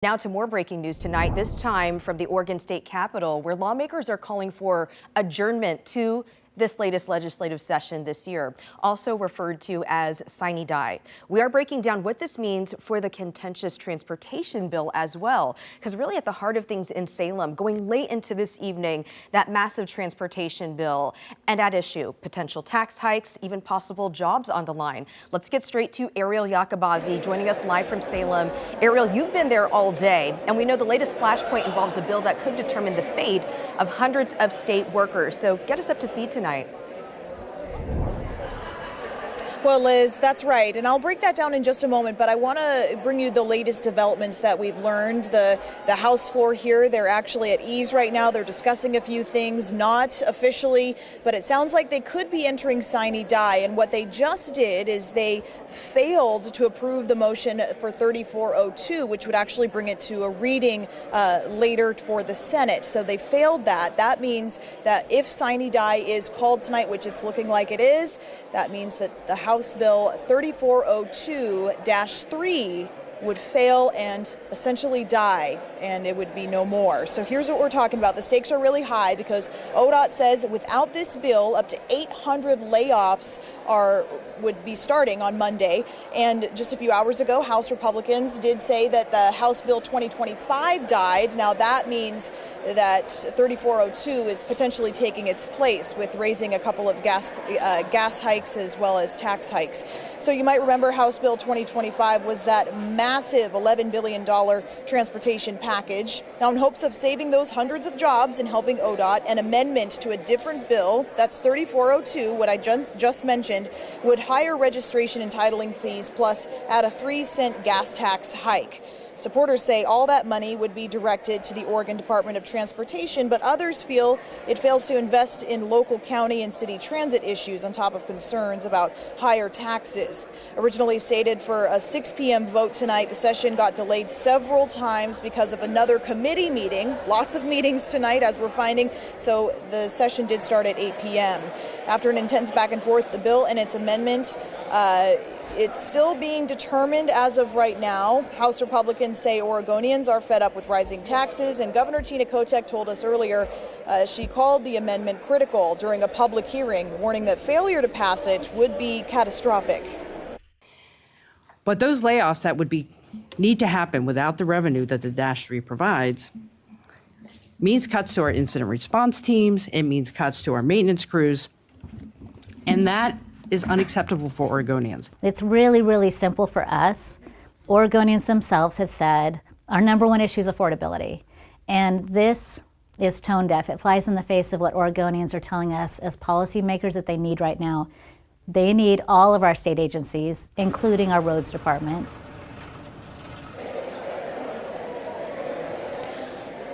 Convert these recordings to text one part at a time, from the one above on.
Now to more breaking news tonight, this time from the Oregon State Capitol, where lawmakers are calling for adjournment to this latest legislative session this year, also referred to as sine die. We are breaking down what this means for the contentious transportation bill as well, because really at the heart of things in Salem, going late into this evening, that massive transportation bill, and at issue, potential tax hikes, even possible jobs on the line. Let's get straight to Ariel Yakabazi joining us live from Salem. Ariel, you've been there all day, and we know the latest flashpoint involves a bill that could determine the fate of hundreds of state workers. So get us up to speed tonight. Well, Liz, that's right. And I'll break that down in just a moment. But I want to bring you the latest developments that we've learned. The House floor here, they're actually at ease right now. They're discussing a few things, not officially, but it sounds like they could be entering sine die. And what they just did is they failed to approve the motion for 3402, which would actually bring it to a reading later for the Senate. So they failed that. That means that if sine die is called tonight, which it's looking like it is, that means that the House Bill 3402-3 would fail and essentially die, and it would be no more. So here's what we're talking about. The stakes are really high because ODOT says without this bill, up to 800 layoffs would be starting on Monday. And just a few hours ago, House Republicans did say that the House Bill 2025 died. Now that means that 3402 is potentially taking its place with raising a couple of gas hikes as well as tax hikes. So you might remember House Bill 2025 was that massive $11 billion transportation package. Now in hopes of saving those hundreds of jobs and helping ODOT, an amendment to a different bill, that's 3402, what I just mentioned, would higher registration and titling fees plus add a 3-cent gas tax hike. Supporters say all that money would be directed to the Oregon Department of Transportation, but others feel it fails to invest in local, county, and city transit issues on top of concerns about higher taxes. Originally stated for a 6 p.m. vote tonight, the session got delayed several times because of another committee meeting. Lots of meetings tonight, as we're finding, so the session did start at 8 p.m. After an intense back and forth, the bill and its amendment it's still being determined as of right now. House Republicans say Oregonians are fed up with rising taxes, and Governor Tina Kotek told us earlier she called the amendment critical during a public hearing, warning that failure to pass it would be catastrophic. But those layoffs that would need to happen without the revenue that the Dash 3 provides means cuts to our incident response teams, it means cuts to our maintenance crews, and that is unacceptable for Oregonians. It's really, really simple for us. Oregonians themselves have said our number one issue is affordability. And this is tone deaf. It flies in the face of what Oregonians are telling us as policymakers that they need right now. They need all of our state agencies, including our roads department.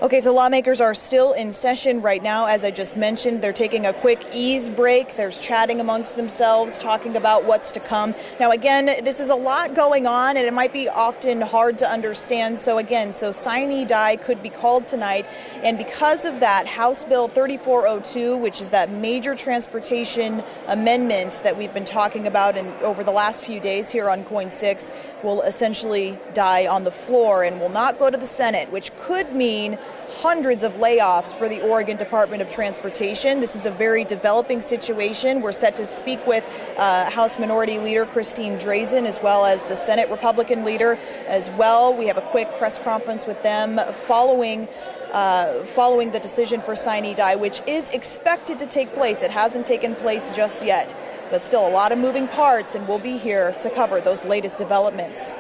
Okay, so lawmakers are still in session right now. As I just mentioned, they're taking a quick ease break. They're chatting amongst themselves, talking about what's to come. Now, again, this is a lot going on, and it might be often hard to understand. So again, sine die could be called tonight. And because of that, House Bill 3402, which is that major transportation amendment that we've been talking about over the last few days here on Coin 6, will essentially die on the floor and will not go to the Senate, which could mean hundreds of layoffs for the Oregon Department of Transportation. This is a very developing situation. We're set to speak with House Minority Leader Christine Drazen, as well as the Senate Republican leader as well. We have a quick press conference with them following the decision for sine die, which is expected to take place. It hasn't taken place just yet, but still a lot of moving parts, and we'll be here to cover those latest developments.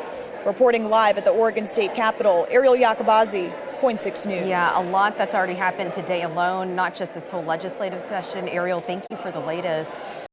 Reporting live at the Oregon State Capitol, Ariel Yakabazi, Coin 6 News. Yeah, a lot that's already happened today alone, not just this whole legislative session. Ariel, thank you for the latest.